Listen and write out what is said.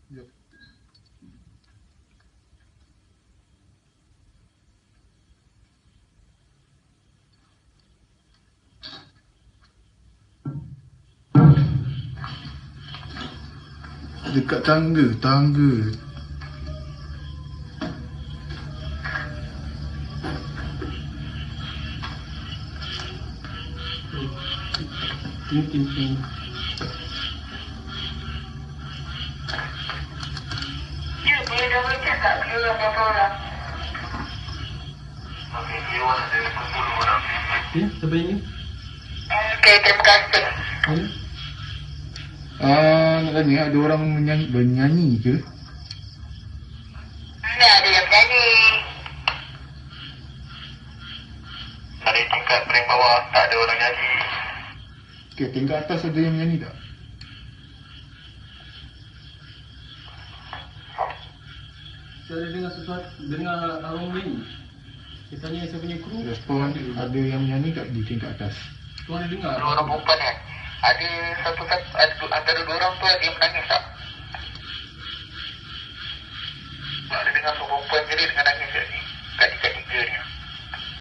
Jom. Dekat tangga. Ting. Ya, boleh double check tak kira berapa orang? Okey, dia orang ada 10 orang. Ya, siapa ini? Okey, terima kasih. Nak tanya, ada orang bernyanyi ke? Ada yang berani. Dari tingkat paling bawah, tak ada orang nyanyi. Okay, tingkat atas ada yang menyanyi tak? Saya dengar sesuatu, dengar orang lain. Dia tanya saya punya kru. Respon, ada yang menyanyi tak di tingkat atas? Tu ada dengar. Dua orang perempuan kan? Ada satu antara dua orang tu ada yang menangis tak?